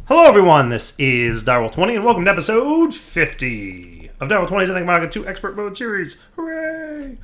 Hello everyone, this is Direwolf20 and welcome to episode 50 of Direwolf20's Enigmatica 2 Expert Mode series. Hooray!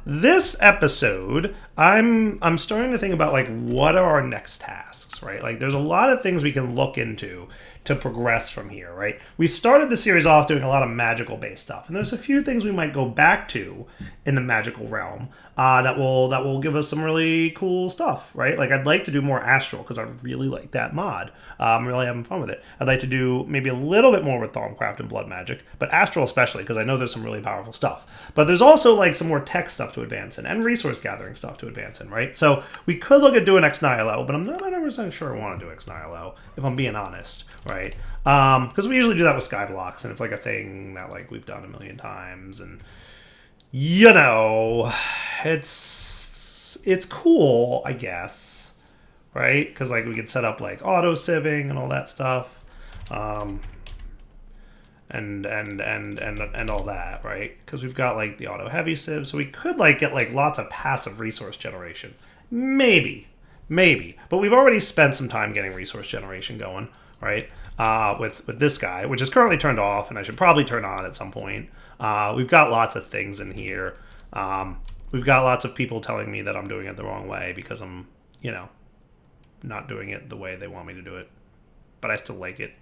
This episode, I'm starting to think about what are our next tasks, right? There's a lot of things we can look into to progress from here, right? We started the series off doing a lot of magical based stuff, and there's a few things we might go back to in the magical realm that will give us some really cool stuff, right? I'd like to do more astral because I really like that mod. I'm really having fun with it. I'd like to do maybe a little bit more with Thaumcraft and Blood Magic, but astral especially because I know there's some really powerful stuff. But there's also some more tech stuff to advance in and resource gathering stuff to advance in, right? So we could look at doing Ex Nihilo, but I'm not 100% sure I want to do Ex Nihilo if I'm being honest, right? Because we usually do that with Skyblocks, and it's a thing that we've done a million times, and you know, it's cool, I guess, right? Because we could set up auto sieving and all that stuff, and all that, right? Because we've got the auto heavy sieve, so we could get lots of passive resource generation, maybe, but we've already spent some time getting resource generation going, right? With this guy, which is currently turned off, and I should probably turn on at some point. We've got lots of things in here. We've got lots of people telling me that I'm doing it the wrong way because I'm, not doing it the way they want me to do it. But I still like it,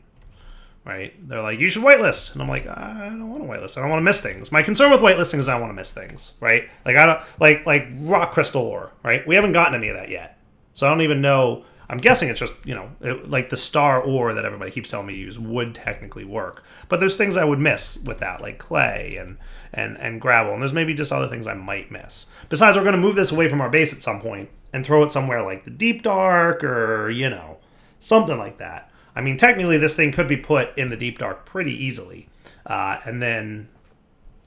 right? They're like, you should whitelist. And I'm like, I don't want to whitelist. I don't want to miss things. My concern with whitelisting is I don't want to miss things, right? I don't, like rock crystal ore, right? We haven't gotten any of that yet. So I don't even know. I'm guessing it's just, the star ore that everybody keeps telling me to use would technically work. But there's things I would miss with that, like clay and gravel. And there's maybe just other things I might miss. Besides, we're going to move this away from our base at some point and throw it somewhere like the Deep Dark or, something like that. I mean, technically, this thing could be put in the Deep Dark pretty easily. And then,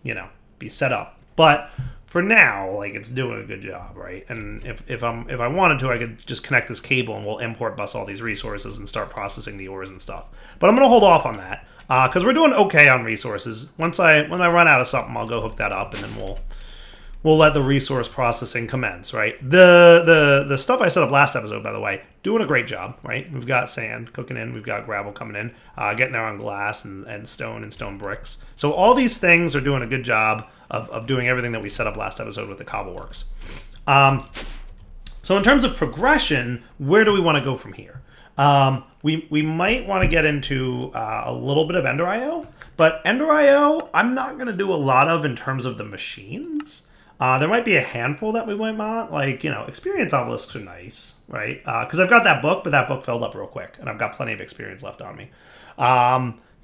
be set up. But for now, it's doing a good job, right? And if I wanted to, I could just connect this cable and we'll import bus all these resources and start processing the ores and stuff. But I'm going to hold off on that because we're doing okay on resources. When I run out of something, I'll go hook that up and then we'll let the resource processing commence, right? The stuff I set up last episode, by the way, doing a great job, right? We've got sand cooking in, we've got gravel coming in, getting there on glass and stone bricks. So all these things are doing a good job of doing everything that we set up last episode with the Cobbleworks. So in terms of progression, where do we want to go from here? We might want to get into a little bit of Ender IO, but Ender IO, I'm not going to do a lot of in terms of the machines. There might be a handful that we might want, experience obelisks are nice, right? Because I've got that book, but that book filled up real quick, and I've got plenty of experience left on me.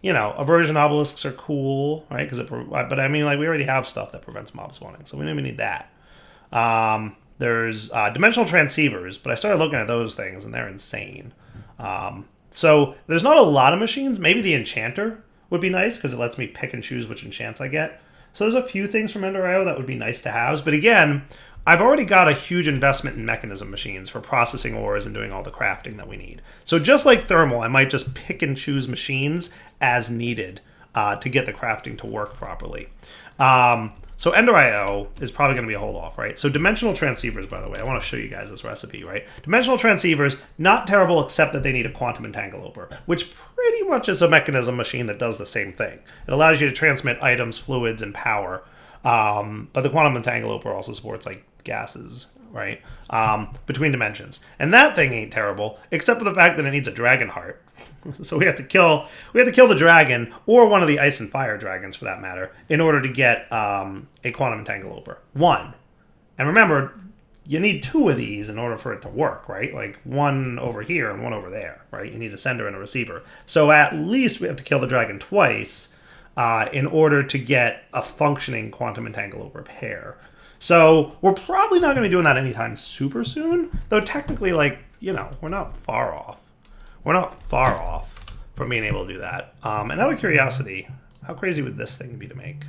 Aversion obelisks are cool, right? But I mean, we already have stuff that prevents mob spawning, so we don't even need that. There's dimensional transceivers, but I started looking at those things, and they're insane. So there's not a lot of machines. Maybe the enchanter would be nice, because it lets me pick and choose which enchants I get. So there's a few things from Ender IO that would be nice to have. But again, I've already got a huge investment in mechanism machines for processing ores and doing all the crafting that we need. So just like thermal, I might just pick and choose machines as needed to get the crafting to work properly. So Ender IO is probably going to be a hold off, right? So dimensional transceivers, by the way, I want to show you guys this recipe, right? Dimensional transceivers, not terrible except that they need a quantum entangloper, which pretty much is a mechanism machine that does the same thing. It allows you to transmit items, fluids, and power. But the quantum entangloper also supports gases, right? Between dimensions. And that thing ain't terrible, except for the fact that it needs a dragon heart. So we have to kill the dragon, or one of the ice and fire dragons for that matter, in order to get a quantum entangloper. One. And remember, you need two of these in order for it to work, right? One over here and one over there, right? You need a sender and a receiver. So at least we have to kill the dragon twice in order to get a functioning quantum entangloper pair. So we're probably not going to be doing that anytime super soon, though technically, we're not far off. We're not far off from being able to do that. And out of curiosity, how crazy would this thing be to make?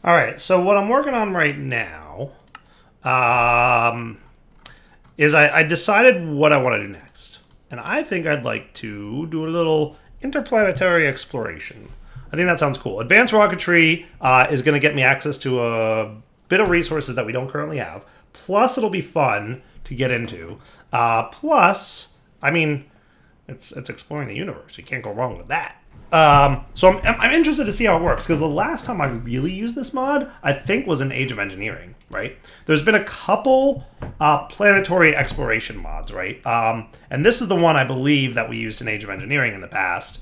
All right, so what I'm working on right now is I decided what I want to do next. And I think I'd like to do a little interplanetary exploration. I think that sounds cool. Advanced Rocketry is going to get me access to a bit of resources that we don't currently have. Plus, it'll be fun to get into. Plus, I mean, It's exploring the universe. You can't go wrong with that. So I'm interested to see how it works, because the last time I really used this mod, I think, was in Age of Engineering, right? There's been a couple planetary exploration mods, right? And this is the one I believe that we used in Age of Engineering in the past.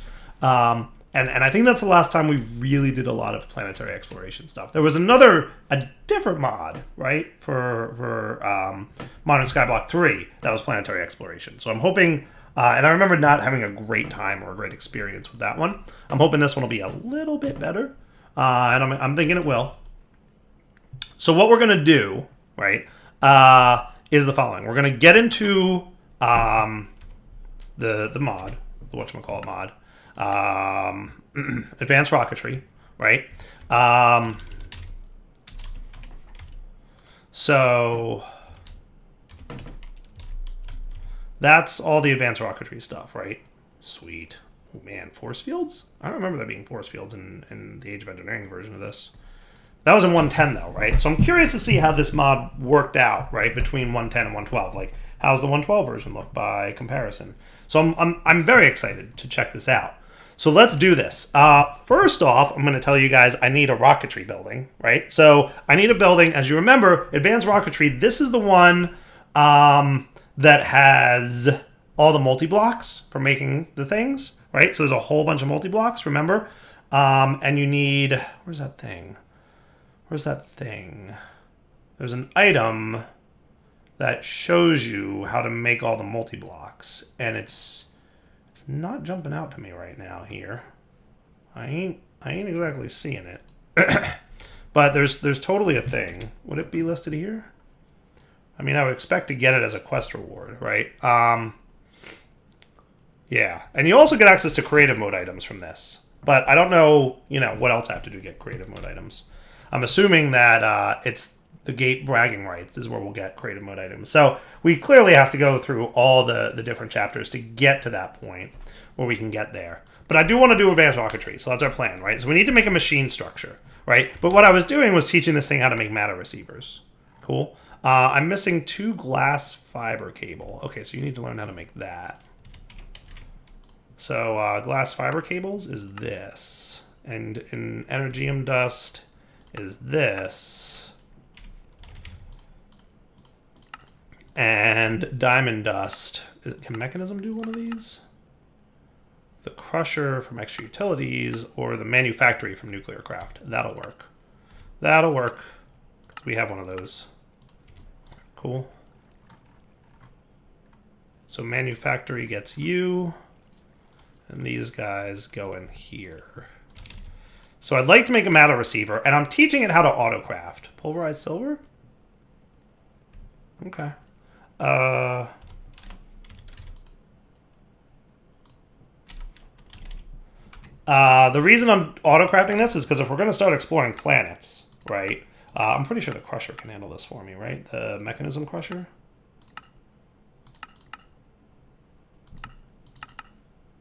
And I think that's the last time we really did a lot of planetary exploration stuff. There was a different mod, right, for Modern Skyblock 3 that was planetary exploration. So I'm hoping, and I remember not having a great time or a great experience with that one. I'm hoping this one will be a little bit better, and I'm thinking it will. So what we're going to do, right, is the following. We're going to get into the mod, the whatchamacallit mod, advanced rocketry, right? So that's all the advanced rocketry stuff, right? Sweet. Oh man, force fields? I don't remember there being force fields in the Age of Engineering version of this. That was in 110 though, right? So I'm curious to see how this mod worked out, right, between 110 and 112. Like, how's the 112 version look by comparison? So I'm very excited to check this out. So let's do this. First off, I'm going to tell you guys I need a rocketry building, right? So I need a building. As you remember, advanced rocketry, this is the one that has all the multi-blocks for making the things, right? So there's a whole bunch of multi-blocks, remember? And you need, where's that thing? Where's that thing? There's an item that shows you how to make all the multi-blocks, and it's not jumping out to me right now here. I ain't exactly seeing it. But there's totally a thing. Would it be listed here? I mean, I would expect to get it as a quest reward, right? Yeah. And you also get access to creative mode items from this. But I don't know, what else I have to do to get creative mode items. I'm assuming that it's the gate bragging rights is where we'll get creative mode items. So we clearly have to go through all the different chapters to get to that point where we can get there. But I do want to do advanced rocketry, so that's our plan, right? So we need to make a machine structure, right? But what I was doing was teaching this thing how to make matter receivers. Cool. I'm missing 2 glass fiber cable. Okay, so you need to learn how to make that. So glass fiber cables is this. And in Energium dust is this. And diamond dust. Can Mechanism do one of these? The crusher from extra utilities, or the manufactory from nuclear craft. That'll work. That'll work. We have one of those. Cool. So manufactory gets you, and these guys go in here. So I'd like to make a matter receiver, and I'm teaching it how to autocraft. Pulverized silver? Okay. The reason I'm autocrafting this is because if we're going to start exploring planets, right? I'm pretty sure the crusher can handle this for me, right? The mechanism crusher.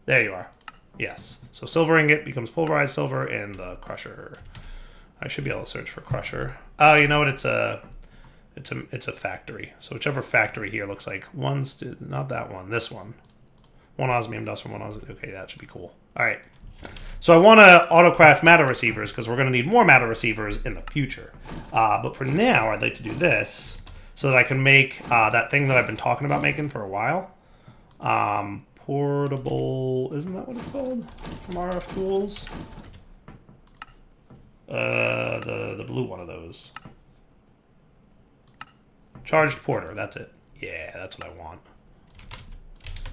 There you are. Yes. So silver ingot becomes pulverized silver in the crusher. I should be able to search for crusher. Oh, you know what? It's a factory. So whichever factory here looks like one's not that one. This one. One osmium dust from one osmium. Okay, that should be cool. All right. So I want to autocraft matter receivers because we're going to need more matter receivers in the future. But for now, I'd like to do this so that I can make that thing that I've been talking about making for a while. Portable, isn't that what it's called from RF Tools? The blue one of those. Charged porter, that's it. Yeah, that's what I want.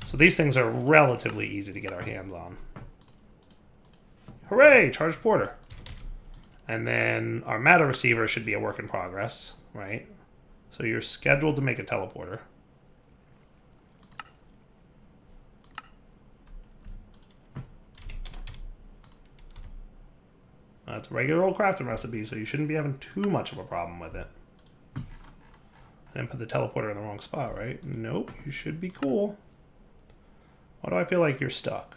So these things are relatively easy to get our hands on. Hooray! Charged porter. And then our matter receiver should be a work in progress, right? So you're scheduled to make a teleporter. That's a regular old crafting recipe, so you shouldn't be having too much of a problem with it. And put the teleporter in the wrong spot, right? Nope, you should be cool. Why do I feel like you're stuck?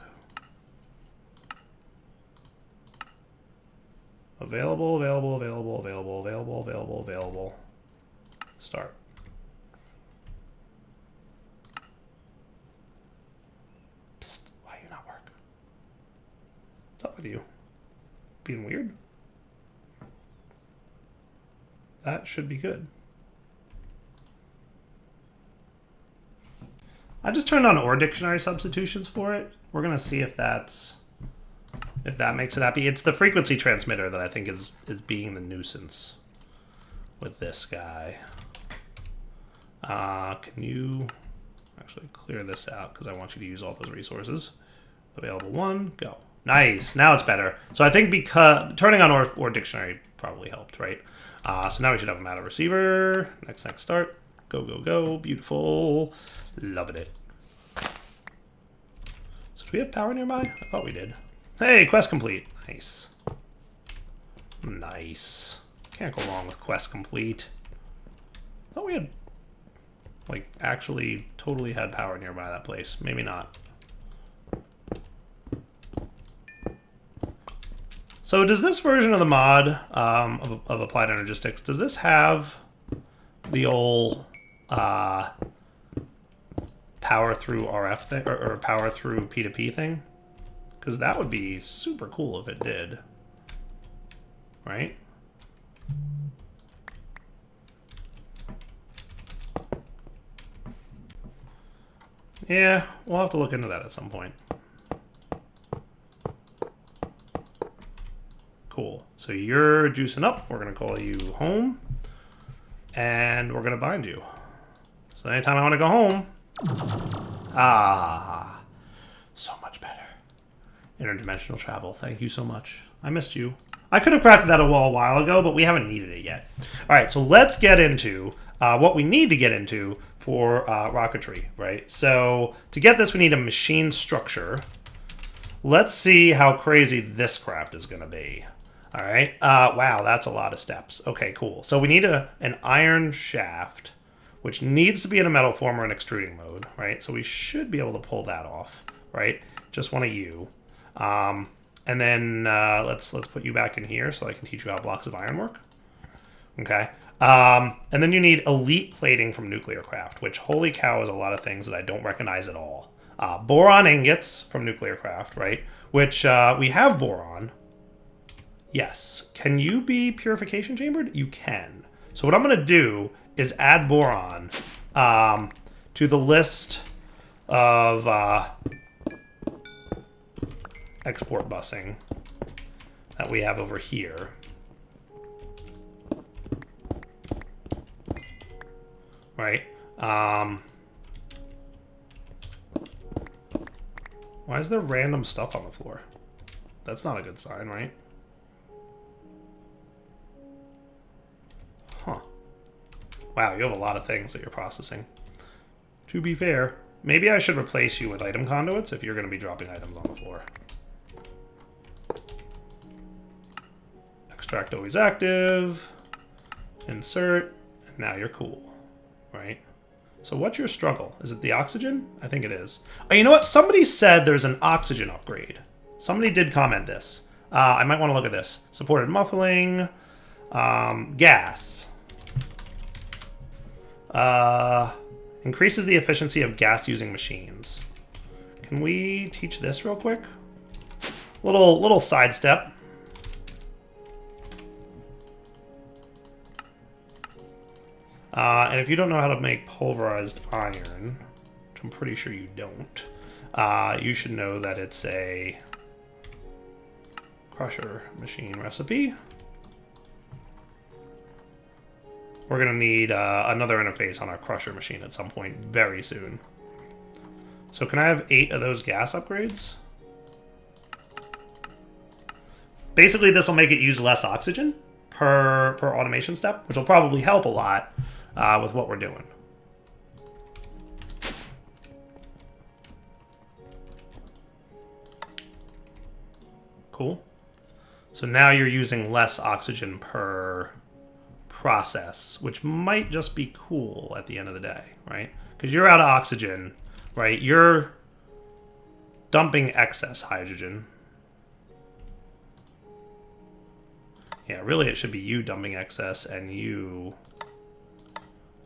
Available, available, available, available, available, available, available. Start. Psst, why you not work? What's up with you? Being weird? That should be good. I just turned on OR dictionary substitutions for it. We're gonna see if that makes it happy. It's the frequency transmitter that I think is being the nuisance with this guy. Can you actually clear this out because I want you to use all those resources. Available 1, go. Nice, now it's better. So I think because turning on OR dictionary probably helped, right? So now we should have a matter receiver. Next, start. Go, go, go. Beautiful. Loving it. So do we have power nearby? I thought we did. Hey, quest complete. Nice. Nice. Can't go wrong with quest complete. I thought we had, like, actually totally had power nearby that place. Maybe not. So does this version of the mod of Applied Energistics, does this have the old power through RF thing, or power through P2P thing? Because that would be super cool if it did. Right? Yeah, we'll have to look into that at some point. Cool. So you're juicing up. We're going to call you home. And we're going to bind you. So anytime I want to go home. Ah. So much better. Interdimensional travel. Thank you so much. I missed you. I could have crafted that a while ago, but we haven't needed it yet. All right, so let's get into what we need to get into for Rocketry, right? So to get this, we need a machine structure. Let's see how crazy this craft is going to be. All right. Wow, that's a lot of steps. Okay, cool. So we need an iron shaft, which needs to be in a metal form or an extruding mode, right? So we should be able to pull that off, right? Just want a U. And then let's put you back in here so I can teach you how blocks of iron work. Okay. And then you need elite plating from nuclear craft, which, holy cow, is a lot of things that I don't recognize at all. Boron ingots from nuclear craft, right? Which we have boron. Yes. Can you be purification chambered? You can. So what I'm going to do is add boron to the list of export busing that we have over here. Right? Why is there random stuff on the floor? That's not a good sign, right? Huh. Wow, you have a lot of things that you're processing. To be fair, maybe I should replace you with item conduits if you're going to be dropping items on the floor. Extract always active. Insert. And now you're cool. Right? So what's your struggle? Is it the oxygen? I think it is. Oh, you know what? Somebody said there's an oxygen upgrade. Somebody did comment this. I might want to look at this. Supported muffling. Gas. Increases the efficiency of gas-using machines. Can we teach this real quick? Little sidestep. And if you don't know how to make pulverized iron, which I'm pretty sure you don't, you should know that it's a crusher machine recipe. We're going to need another interface on our crusher machine at some point very soon. So can I have 8 of those gas upgrades? Basically, this will make it use less oxygen per automation step, which will probably help a lot with what we're doing. Cool. So now you're using less oxygen per process, which might just be cool at the end of the day, right? Because you're out of oxygen, right? You're dumping excess hydrogen. Yeah, really it should be you dumping excess and you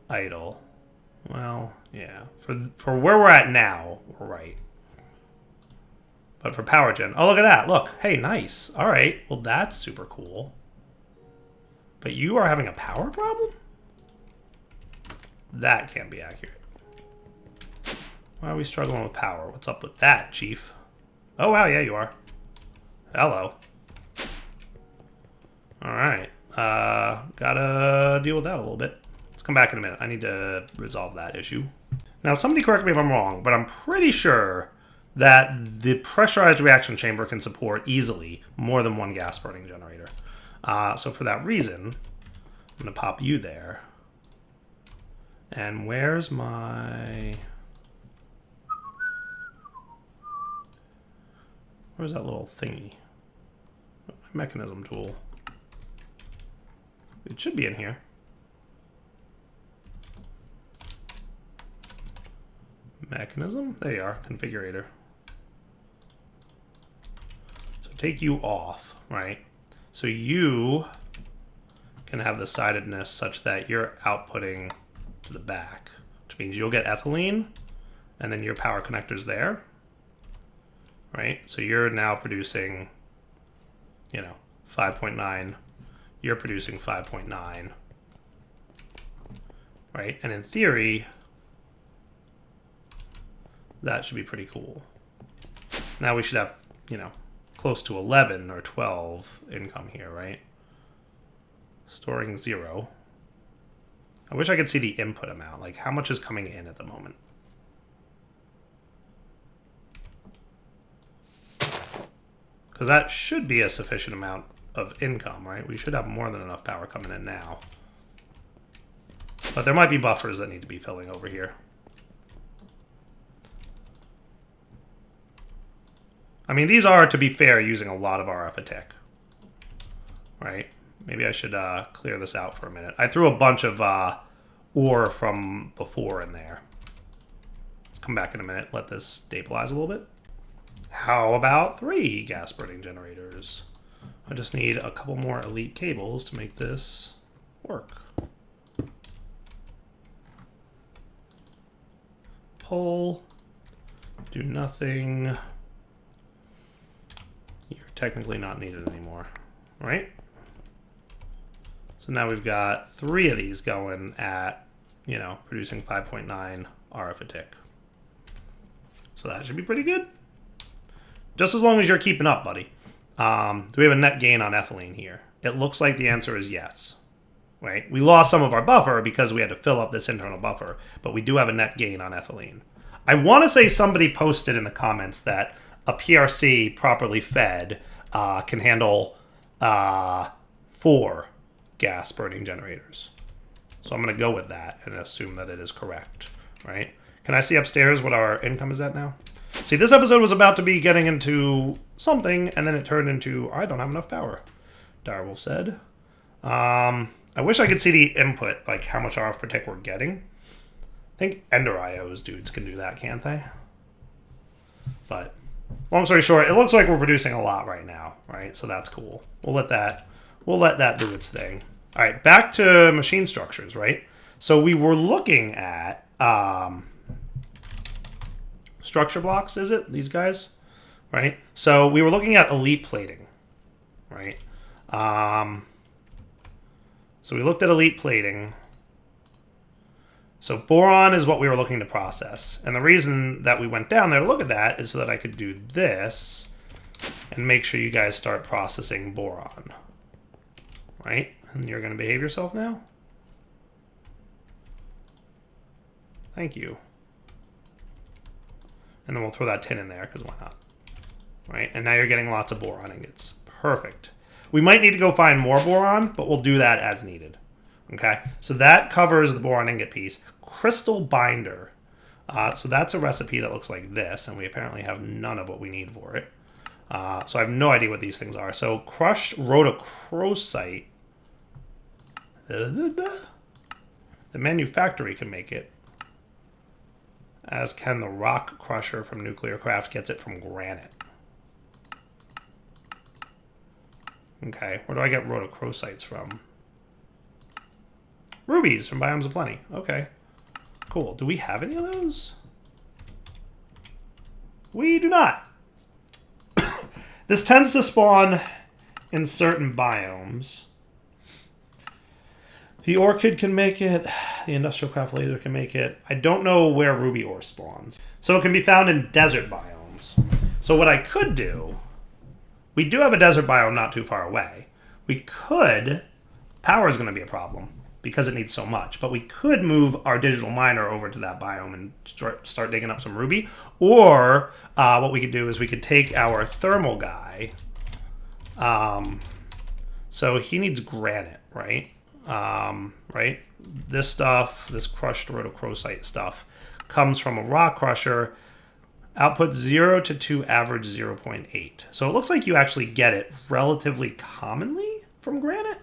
idle. Well, yeah. For where we're at now, we're right. But for power gen... Oh, look at that. Look. Hey, nice. All right. Well, that's super cool. But you are having a power problem? That can't be accurate. Why are we struggling with power? What's up with that, Chief? Oh, wow. Yeah, you are. Hello. All right. Gotta deal with that a little bit. Let's come back in a minute. I need to resolve that issue. Now, somebody correct me if I'm wrong, but I'm pretty sure that the pressurized reaction chamber can support easily more than one gas burning generator. So for that reason, I'm going to pop you there. And where's my... Where's that little thingy? My mechanism tool. It should be in here. Mechanism? There you are. Configurator. So take you off, right? So you can have the sidedness such that you're outputting to the back, which means you'll get ethylene, and then your power connector's there, right? So you're now producing, you know, 5.9. You're producing 5.9, right? And in theory, that should be pretty cool. Now we should have, you know, close to 11 or 12 income here, right? Storing 0. I wish I could see the input amount. Like, how much is coming in at the moment? Because that should be a sufficient amount of income, right? We should have more than enough power coming in now. But there might be buffers that need to be filling over here. I mean, these are, to be fair, using a lot of RF a tick. Right? Maybe I should clear this out for a minute. I threw a bunch of ore from before in there. Let's come back in a minute. Let this stabilize a little bit. How about 3 gas burning generators? I just need a couple more elite cables to make this work. Pull. Do nothing. You're technically not needed anymore, right? So now we've got 3 of these going at, you know, producing 5.9 RF a tick. So that should be pretty good. Just as long as you're keeping up, buddy. Do we have a net gain on ethylene here? It looks like the answer is yes. Right? We lost some of our buffer because we had to fill up this internal buffer, but we do have a net gain on ethylene. I want to say somebody posted in the comments that a PRC properly fed can handle 4 gas burning generators. So I'm going to go with that and assume that it is correct, right? Can I see upstairs what our income is at now? See, this episode was about to be getting into something, and then it turned into, I don't have enough power, Direwolf said. I wish I could see the input, like how much RF per tick we're getting. I think Ender IO's dudes can do that, can't they? But long story short, it looks like we're producing a lot right now, right? So that's cool. We'll let that do its thing. All right, back to machine structures, right? So we were looking at structure blocks, is it? These guys, right? So we were looking at elite plating, right? So we looked at elite plating. So boron is what we were looking to process. And the reason that we went down there to look at that is so that I could do this and make sure you guys start processing boron, right? And you're going to behave yourself now? Thank you. And then we'll throw that tin in there, because why not? Right? And now you're getting lots of boron ingots. Perfect. We might need to go find more boron, but we'll do that as needed. Okay? So that covers the boron ingot piece. Crystal binder. So that's a recipe that looks like this, and we apparently have none of what we need for it. So I have no idea what these things are. So crushed rhodochrosite. The manufactory can make it. As can the rock crusher from Nuclear Craft gets it from granite. Okay, where do I get rhodochrosites from? Rubies from Biomes of Plenty. Okay, cool. Do we have any of those? We do not. This tends to spawn in certain biomes. The orchid can make it. The industrial craft laser can make it. I don't know where ruby ore spawns. So it can be found in desert biomes. So what I could do, we do have a desert biome not too far away. We could, power is going to be a problem because it needs so much, but we could move our digital miner over to that biome and start digging up some ruby. Or what we could do is we could take our thermal guy. So he needs granite, right? Right? This stuff, this crushed rhodochrosite stuff, comes from a rock crusher. Output 0 to 2, average 0.8. So it looks like you actually get it relatively commonly from granite.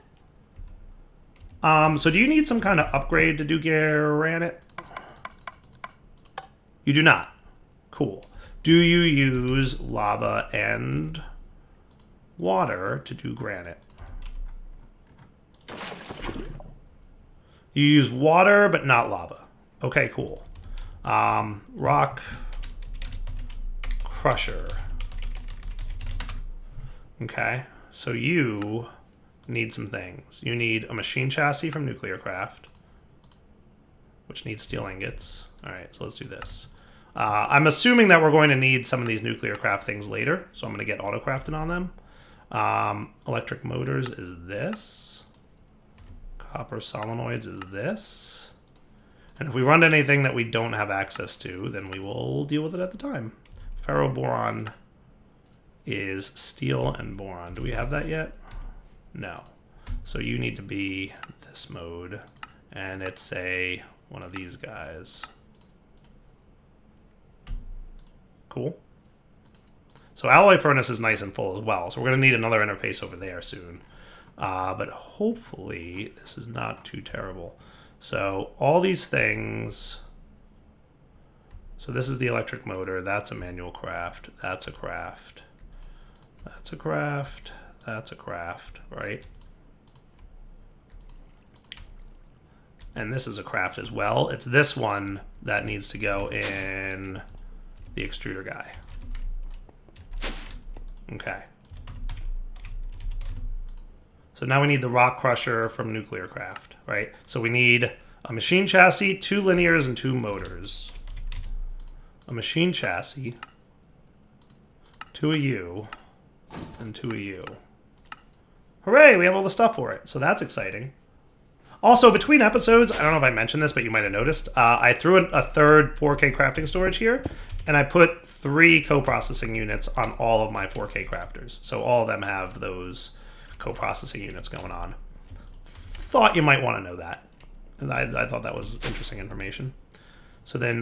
So do you need some kind of upgrade to do granite? You do not. Cool. Do you use lava and water to do granite? You use water, but not lava. Okay, cool. Rock crusher. Okay, so you need some things. You need a machine chassis from Nuclear Craft, which needs steel ingots. All right, so let's do this. I'm assuming that we're going to need some of these Nuclear Craft things later, so I'm going to get auto-crafting on them. Electric motors is this. Copper solenoids is this. And if we run anything that we don't have access to, then we will deal with it at the time. Ferroboron is steel and boron. Do we have that yet? No. So you need to be this mode, and it's one of these guys. Cool. So alloy furnace is nice and full as well, so we're going to need another interface over there soon. But hopefully this is not too terrible. So all these things. So this is the electric motor. That's a manual craft. That's a craft. That's a craft. That's a craft, right? And this is a craft as well. It's this one that needs to go in the extruder guy. Okay. So now we need the rock crusher from Nuclear Craft, right? So we need a machine chassis, 2 linears, and 2 motors. A machine chassis, 2 of you, and 2 of you. Hooray, we have all the stuff for it. So that's exciting. Also, between episodes, I don't know if I mentioned this, but you might have noticed, I threw in a third 4K crafting storage here, and I put 3 co-processing units on all of my 4K crafters. So all of them have those co-processing units going on. Thought you might want to know that. And I thought that was interesting information. So then,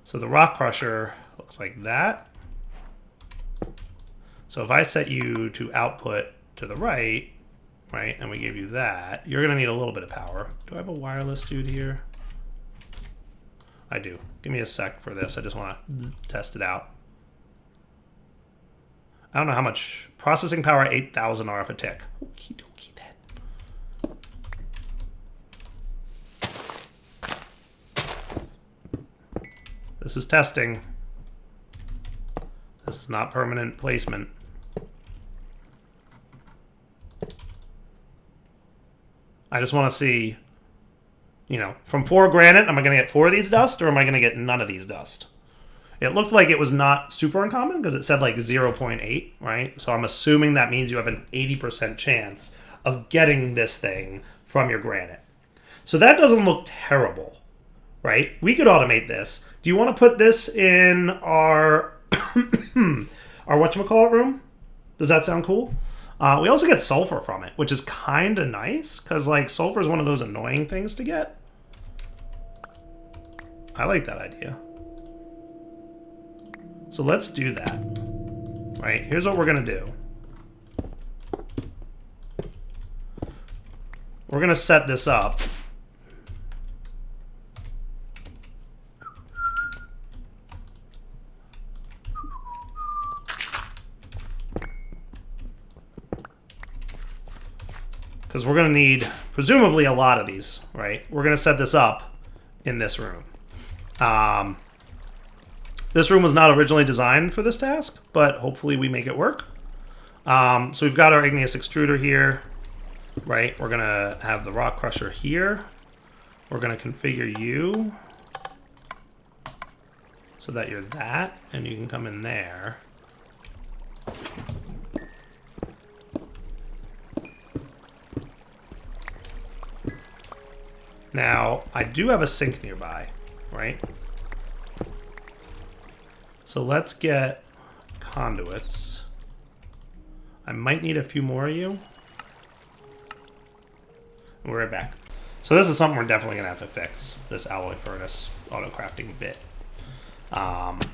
so the rock crusher looks like that. So if I set you to output to the right, and we give you that, you're going to need a little bit of power. Do I have a wireless dude here? I do. Give me a sec for this. I just want to test it out. I don't know how much. Processing power, 8,000 RF a tick. Okie dokie then. This is testing. This is not permanent placement. I just want to see, from 4 granite, am I going to get 4 of these dust, or am I going to get none of these dust? It looked like it was not super uncommon because it said like 0.8, right? So I'm assuming that means you have an 80% chance of getting this thing from your granite. So that doesn't look terrible, right? We could automate this. Do you want to put this in our whatchamacallit room? Does that sound cool? We also get sulfur from it, which is kind of nice because like sulfur is one of those annoying things to get. I like that idea. So let's do that. Right, here's what we're going to do. We're going to set this up. Because we're going to need, presumably, a lot of these, right? We're going to set this up in this room. This room was not originally designed for this task, but hopefully we make it work. So we've got our igneous extruder here, right? We're gonna have the rock crusher here. We're gonna configure you so that you're that, and you can come in there. Now, I do have a sink nearby, right? So let's get conduits. I might need a few more of you. We're right back. So this is something we're definitely gonna have to fix, this alloy furnace auto crafting bit. But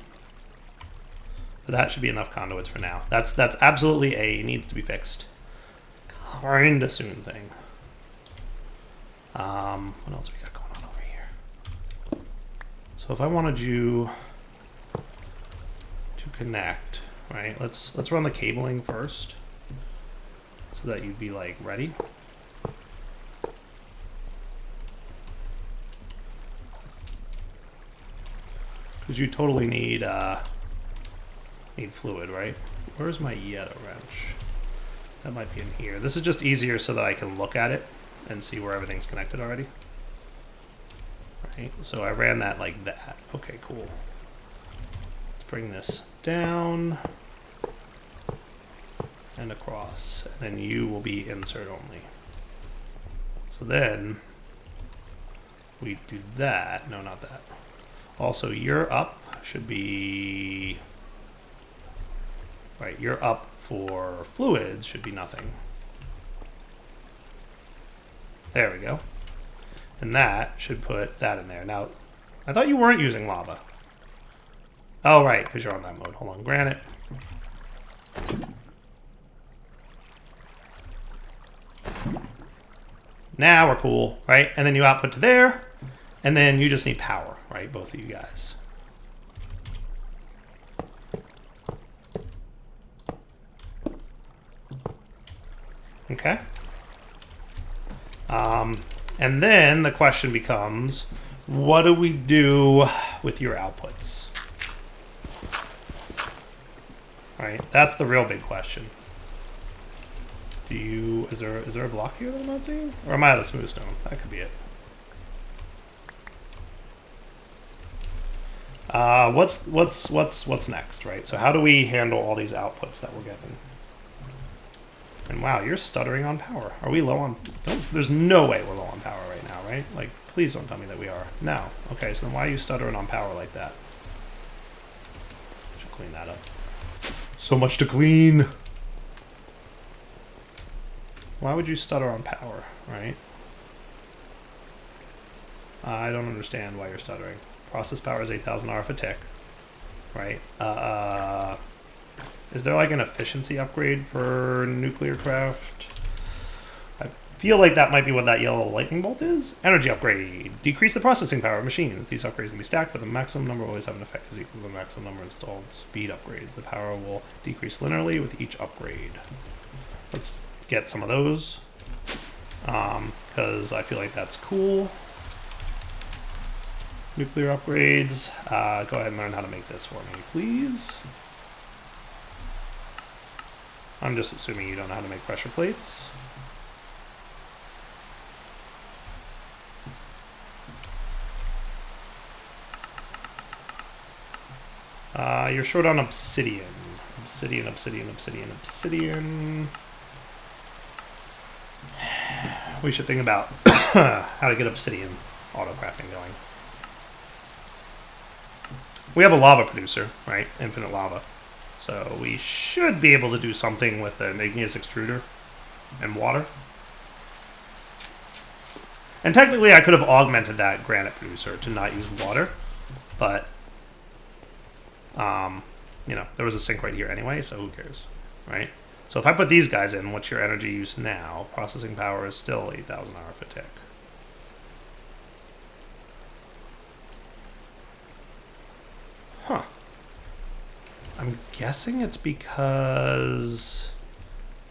that should be enough conduits for now. That's absolutely a needs to be fixed kinda soon thing. What else we got going on over here? So if I wanted you to connect, right? Let's run the cabling first, so that you'd be like ready. Because you totally need fluid, right? Where's my Yetta wrench? That might be in here. This is just easier so that I can look at it and see where everything's connected already. Right, so I ran that like that. Okay, cool. Let's bring this down and across, and then you will be insert only. So then we do that. No, not that. Also, your up should be right. Your up for fluids should be nothing. There we go. And that should put that in there. Now, I thought you weren't using lava. Oh, right, because you're on that mode. Hold on, granite. Now we're cool, right? And then you output to there, and then you just need power, right? Both of you guys. Okay. And then the question becomes, what do we do with your outputs? Right? That's the real big question. Do you, is there a block here that I'm not seeing? Or am I out of smooth stone? That could be it. What's next, right? So how do we handle all these outputs that we're getting? And wow, you're stuttering on power. Are we low on... There's no way we're low on power right now, right? Like, please don't tell me that we are. No. Okay, so then why are you stuttering on power like that? Should clean that up. So much to clean! Why would you stutter on power, right? I don't understand why you're stuttering. Process power is 8,000 RF a tick, right? Is there like an efficiency upgrade for nuclear craft? I feel like that might be what that yellow lightning bolt is. Energy upgrade. Decrease the processing power of machines. These upgrades can be stacked, but the maximum number always have an effect is equal to the maximum number installed speed upgrades. The power will decrease linearly with each upgrade. Let's get some of those, because I feel like that's cool. Nuclear upgrades. Go ahead and learn how to make this for me, please. I'm just assuming you don't know how to make pressure plates. You're short on obsidian. Obsidian. We should think about how to get obsidian auto crafting going. We have a lava producer, right? Infinite lava. So we should be able to do something with an igneous extruder and water. And technically I could have augmented that granite producer to not use water, but you know, there was a sink right here anyway, so who cares, right? So if I put these guys in, what's your energy use now? Processing power is still 8,000 RF a tick. Huh. I'm guessing it's because,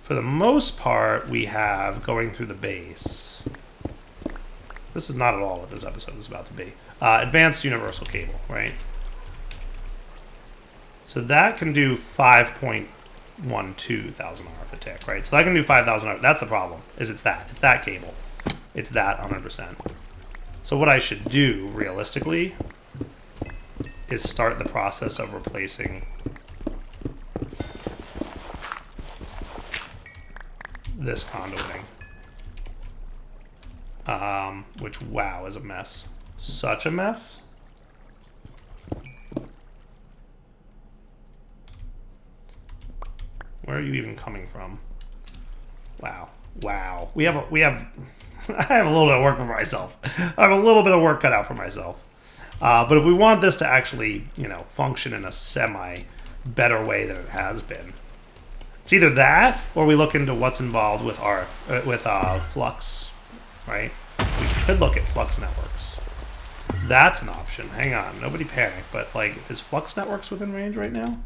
for the most part, we have going through the base. This is not at all what this episode was about to be. Advanced universal cable, right? So that can do 5.12 thousand RF a tick, right? So that can do 5,000 RF. That's the problem, is it's that. It's that cable. It's that 100%. So what I should do, realistically, is start the process of replacing this conduiting. Which, wow, is a mess. Such a mess. Where are you even coming from? Wow. Wow. We have I have a little bit of work for myself. I have a little bit of work cut out for myself. But if we want this to actually, you know, function in a semi-better way than it has been, it's either that or we look into what's involved with flux, right? We could look at flux networks. That's an option. Hang on, nobody panic. But like, is flux networks within range right now?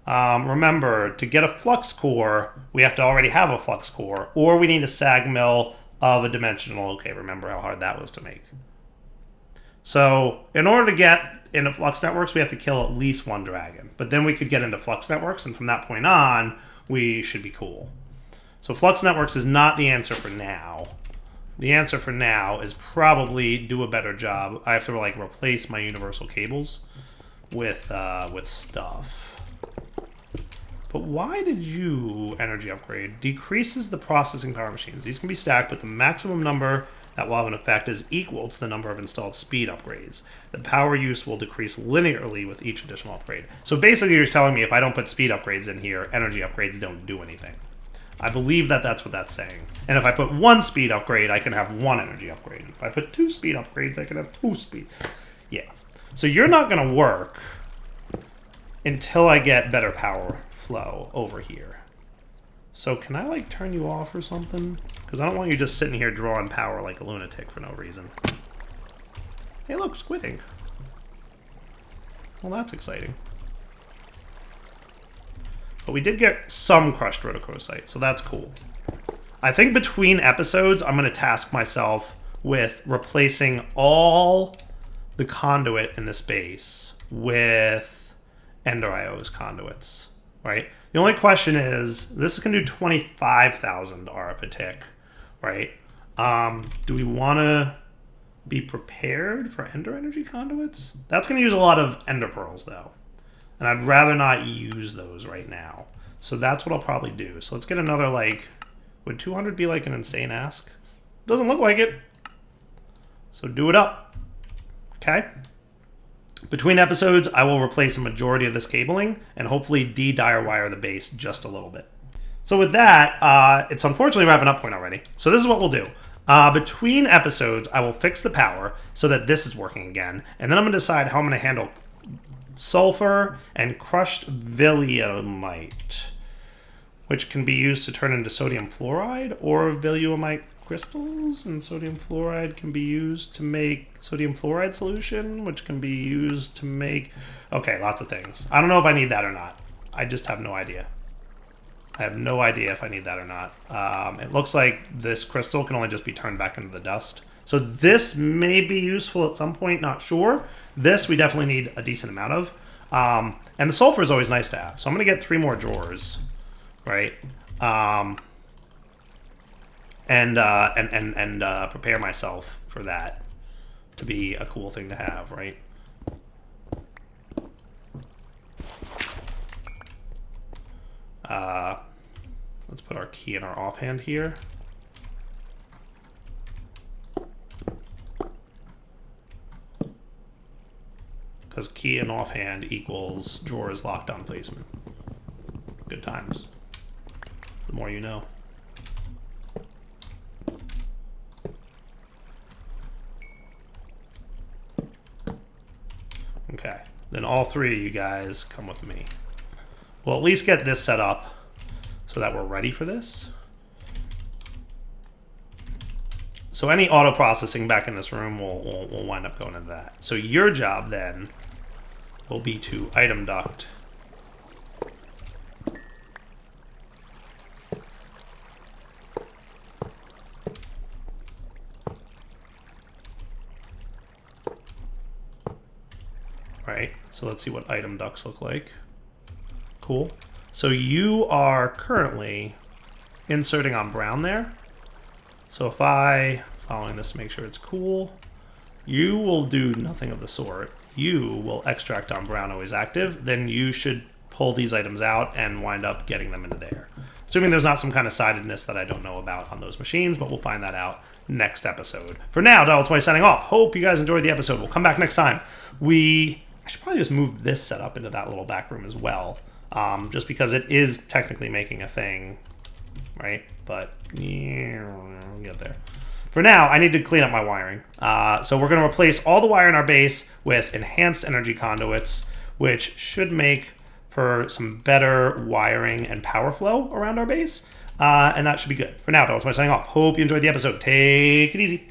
Remember, to get a flux core, we have to already have a flux core, or we need a sag mill of a dimensional. Okay, remember how hard that was to make. So in order to get into flux networks, we have to kill at least one dragon. But then we could get into flux networks, and from that point on, we should be cool. So flux networks is not the answer for now. The answer for now is probably do a better job. I have to like replace my universal cables with stuff. But why did you energy upgrade? Decreases the processing power machines. These can be stacked, but the maximum number that will have an effect is equal to the number of installed speed upgrades. The power use will decrease linearly with each additional upgrade. So basically you're telling me if I don't put speed upgrades in here, energy upgrades don't do anything. I believe that that's what that's saying. And if I put one speed upgrade, I can have one energy upgrade. If I put two speed upgrades, I can have two speed. Yeah. So you're not going to work until I get better power flow over here. So can I like turn you off or something? Because I don't want you just sitting here drawing power like a lunatic for no reason. Hey look, squid ink. Well, that's exciting. But we did get some crushed rhodochrosite, so that's cool. I think between episodes, I'm going to task myself with replacing all the conduit in this base with Ender IO's conduits, right? The only question is, this can do 25,000 RF a tick, right? Do we want to be prepared for Ender energy conduits? That's going to use a lot of Ender pearls, though. And I'd rather not use those right now. So that's what I'll probably do. So let's get another, like, would 200 be like an insane ask? Doesn't look like it. So do it up. Okay? Between episodes, I will replace a majority of this cabling and hopefully de-dire wire the base just a little bit. So with that, it's unfortunately wrapping up point already. So this is what we'll do. Between episodes, I will fix the power so that this is working again. And then I'm going to decide how I'm going to handle sulfur and crushed viliumite, which can be used to turn into sodium fluoride, or viliumite crystals, and sodium fluoride can be used to make sodium fluoride solution, which can be used to make... Okay, lots of things. I don't know if I need that or not. I just have no idea. I have no idea if I need that or not. It looks like this crystal can only just be turned back into the dust. So this may be useful at some point, not sure. This we definitely need a decent amount of. And the sulfur is always nice to have. So I'm going to get 3 more drawers, right? And prepare myself for that to be a cool thing to have, right? Let's put our key in our offhand here. Because key and offhand equals drawers locked on placement. Good times. The more you know. Okay, then all 3 of you guys come with me. We'll at least get this set up so that we're ready for this. So any auto processing back in this room will wind up going into that. So your job then will be to item duct So let's see what item ducts look like. Cool. So you are currently inserting on brown there. So if following this to make sure it's cool, you will do nothing of the sort. You will extract on brown always active, then you should pull these items out and wind up getting them into there. Assuming there's not some kind of sidedness that I don't know about on those machines, but we'll find that out next episode. For now, Dollar20 signing off. Hope you guys enjoyed the episode. We'll come back next time. I should probably just move this setup into that little back room as well, just because it is technically making a thing, right? But yeah, we'll get there. For now, I need to clean up my wiring. So we're going to replace all the wire in our base with enhanced energy conduits, which should make for some better wiring and power flow around our base. And that should be good. For now, Dollar20 signing off. Hope you enjoyed the episode. Take it easy.